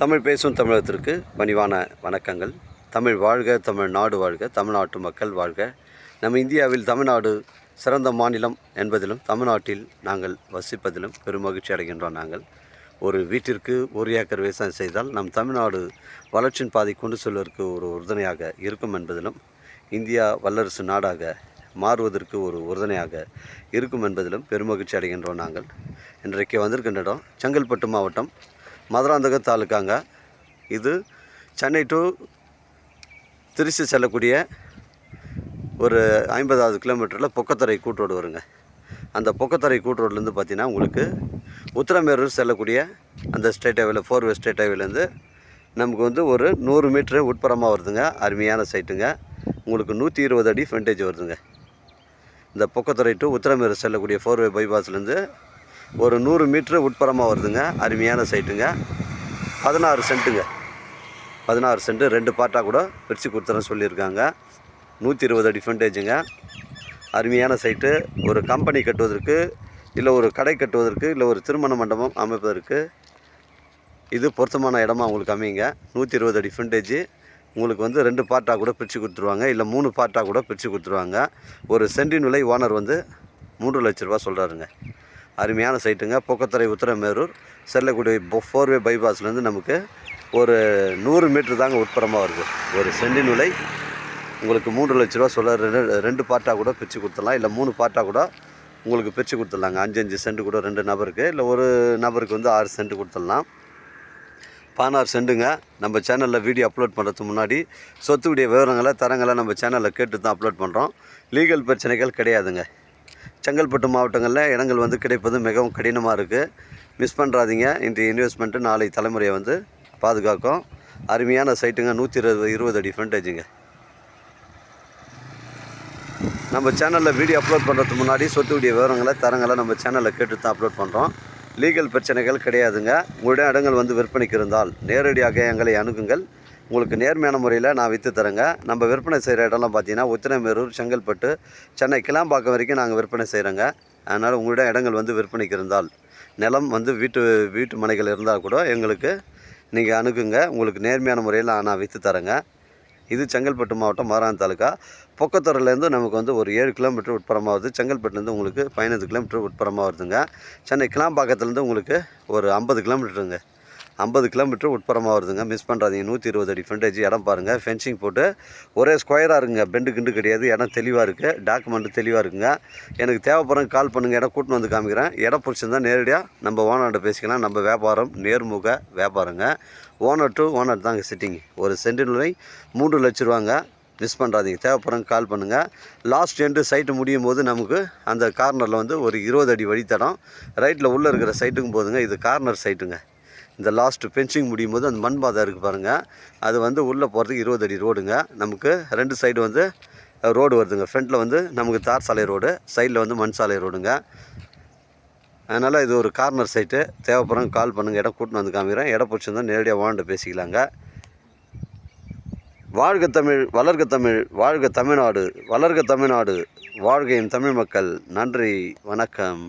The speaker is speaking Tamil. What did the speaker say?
தமிழ் பேசும் தமிழகத்திற்கு பணிவான வணக்கங்கள். தமிழ் வாழ்க, தமிழ்நாடு வாழ்க, தமிழ்நாட்டு மக்கள் வாழ்க. நம்ம இந்தியாவில் தமிழ்நாடு சிறந்த மாநிலம் என்பதிலும் தமிழ்நாட்டில் நாங்கள் வசிப்பதிலும் பெருமகிழ்ச்சி அடைகின்றோம். நாங்கள் ஒரு வீட்டிற்கு 1 ஏக்கர் விவசாயம் செய்தால் நம் தமிழ்நாடு வளர்ச்சியின் பாதை கொண்டு செல்வதற்கு ஒரு உறுதுணையாக இருக்கும் என்பதிலும் இந்தியா வல்லரசு நாடாக மாறுவதற்கு ஒரு உறுதுணையாக இருக்கும் என்பதிலும் பெருமகிழ்ச்சி அடைகின்றோம். நாங்கள் இன்றைக்கு வந்திருக்கின்ற இடம் செங்கல்பட்டு மாவட்டம் மதுராந்தகம் தாலுக்காங்க. இது சென்னை டு திருச்சி செல்லக்கூடிய ஒரு 50வது கிலோமீட்டரில் பொக்கத்தரை கூட்ரோடு வருங்க. அந்த பொக்கத்தரை கூட்ரோட்லேருந்து பார்த்தீங்கன்னா உங்களுக்கு உத்திரமேரூர் செல்லக்கூடிய அந்த ஸ்டேட் ஹைவேல 4வே ஸ்டேட் ஹைவேலேருந்து நமக்கு வந்து ஒரு 100 மீட்ரு உட்புறமாக வருதுங்க. அருமையான சைட்டுங்க. உங்களுக்கு 120 அடி ஃப்ரண்டேஜ் வருதுங்க. இந்த பொக்கத்தரை டு உத்திரமேரூர் செல்லக்கூடிய 4வே பைபாஸ்லேருந்து ஒரு 100 மீட்ரு உட்புறமாக வருதுங்க. அருமையான சைட்டுங்க. 16 சென்ட்டுங்க. 16 சென்ட்டு 2 பார்ட்டாக கூட பிரித்து கொடுத்துறேன்னு சொல்லியிருக்காங்க. 120 அடி ஃப்ரண்டேஜுங்க. அருமையான சைட்டு. ஒரு கம்பெனி கட்டுவதற்கு, இல்லை ஒரு கடை கட்டுவதற்கு, இல்லை ஒரு திருமண மண்டபம் அமைப்பதற்கு இது பொருத்தமான இடமா உங்களுக்கு அமையுங்க. 120 அடி ஃப்ரண்டேஜ். உங்களுக்கு வந்து 2 பார்ட்டாக கூட பிரித்து கொடுத்துருவாங்க, இல்லை 3 பார்ட்டாக கூட பிரித்து கொடுத்துருவாங்க. ஒரு சென்டின் விலை ஓனர் வந்து 3 லட்ச ரூபா சொல்கிறாருங்க. அருமையான சைட்டுங்க. பொக்கத்தரை உத்திரமேரூர் செல்லக்கூடிய 4வே பைபாஸ்லேருந்து நமக்கு ஒரு 100 மீட்ரு தாங்க உட்புறமாக வருது. ஒரு சென்டின் விலை உங்களுக்கு 3 லட்ச ரூபா சொல்ல. 2 பார்ட்டாக கூட பிரித்து கொடுத்துடலாம், இல்லை 3 பார்ட்டாக கூட உங்களுக்கு பிரித்து கொடுத்துடலாங்க. 5 சென்ட் கூட 2 நபருக்கு, இல்லை ஒரு நபருக்கு வந்து 6 சென்ட் கொடுத்துடலாம். 16 சென்ட்டுங்க. நம்ம சேனலில் வீடியோ அப்லோட் பண்ணுறதுக்கு முன்னாடி சொத்துடைய விவரங்களை தரங்களை நம்ம சேனலில் கேட்டு தான் அப்லோட் பண்ணுறோம். லீகல் பிரச்சனைகள் கிடையாதுங்க. செங்கல்பட்டு மாவட்டங்களில் இடங்கள் வந்து கிடைப்பது மிகவும் கடினமாக இருக்குது. மிஸ் பண்ணுறாதீங்க. இன்றைய இன்வெஸ்ட்மெண்ட்டு நாளை தலைமுறையை வந்து பாதுகாக்கும். அருமையான சைட்டுங்க. 120 அடி ஃப்ரண்டேஜுங்க. நம்ம சேனலில் வீடியோ அப்லோட் பண்ணுறதுக்கு முன்னாடி சொத்துடைய விவரங்களை தரங்களை நம்ம சேனலில் கேட்டு தான் அப்லோட் பண்ணுறோம். லீகல் பிரச்சனைகள் கிடையாதுங்க. உங்களுடைய இடங்கள் வந்து விற்பனைக்கு இருந்தால் நேரடியாக எங்களை அணுகுங்கள். உங்களுக்கு நேர்மையான முறையில் நான் விற்று தரேங்க. நம்ம விற்பனை செய்கிற இடம்லாம் பார்த்தீங்கன்னா உத்திரமேரூர், செங்கல்பட்டு, சென்னை கிளாம்பாக்கம் வரைக்கும் நாங்கள் விற்பனை செய்கிறோங்க. அதனால் உங்களுடைய இடங்கள் வந்து விற்பனைக்கு இருந்தால், நிலம் வந்து வீட்டு மனைகள் இருந்தால் கூட எங்களுக்கு நீங்கள் அணுகுங்க. உங்களுக்கு நேர்மையான முறையில் நான் விற்று தரேங்க. இது செங்கல்பட்டு மாவட்டம் மதுராந்தகம் தாலுக்கா. பொக்கத்தூர்லேருந்து நமக்கு வந்து ஒரு 7 கிலோமீட்டர் உட்புறமாக வருது. செங்கல்பட்டுலேருந்து உங்களுக்கு 15 கிலோமீட்டர் உட்புறமாக வருதுங்க. சென்னை கிளாம்பாக்கத்துலேருந்து உங்களுக்கு ஒரு 50 கிலோமீட்டருங்க. 50 கிலோமீட்டர் உட்புறமாக வருதுங்க. மிஸ் பண்ணுறாதீங்க. 120 அடி ஃப்ரண்டேஜ். இடம் பாருங்கள். ஃபென்சிங் போட்டு ஒரே ஸ்கொயராக இருக்குங்க. பெண்டு கிண்டு கிடையாது. இடம் தெளிவாக இருக்குது. டாக்குமெண்ட்டு தெளிவாக இருக்குங்க. எனக்கு தேவைப்படுறேன் கால் பண்ணுங்கள். இடம் கூட்டின்னு வந்து காமிக்கிறேன். இடம் பிடிச்சிருந்தால் நேரடியாக நம்ம ஓனர்கிட்ட பேசிக்கலாம். நம்ம வியாபாரம் நேர்முக வியாபாரங்க. ஓனர் டு ஓனர் தாங்க சிட்டிங். ஒரு சென்டின் விலை 3 லட்ச ரூபாங்க. மிஸ் பண்ணுறாதீங்க. தேவைப்படுறவங்க கால் பண்ணுங்கள். லாஸ்ட் எண்டு சைட்டு முடியும் போது நமக்கு அந்த கார்னரில் வந்து ஒரு 20 அடி வழித்தடம் ரைட்டில் உள்ளே இருக்கிற சைட்டுக்கும் போதுங்க. இது கார்னர் சைட்டுங்க. இந்த லாஸ்ட்டு பென்சிங் முடியும் போது அந்த மண் பாதை இருக்குது பாருங்கள். அது வந்து உள்ளே போகிறதுக்கு 20 அடி ரோடுங்க. நமக்கு 2 சைடு வந்து ரோடு வருதுங்க. ஃப்ரண்ட்டில் வந்து நமக்கு தார் சாலை ரோடு, சைடில் வந்து மண் சாலை ரோடுங்க. அதனால் இது ஒரு கார்னர் சைட்டு. தேவைப்படுறவங்க கால் பண்ணுங்கள். இடம் கூட்டின்னு வந்து காமிக்கிறேன். இடம் பிடிச்சிருந்தால் நேரடியாக ஓனர்கிட்ட பேசிக்கலாங்க. வாழ்க தமிழ், வளர்க தமிழ், வாழ்க தமிழ்நாடு, வளர்க தமிழ்நாடு, வாழ்கையும் தமிழ் மக்கள். நன்றி, வணக்கம்.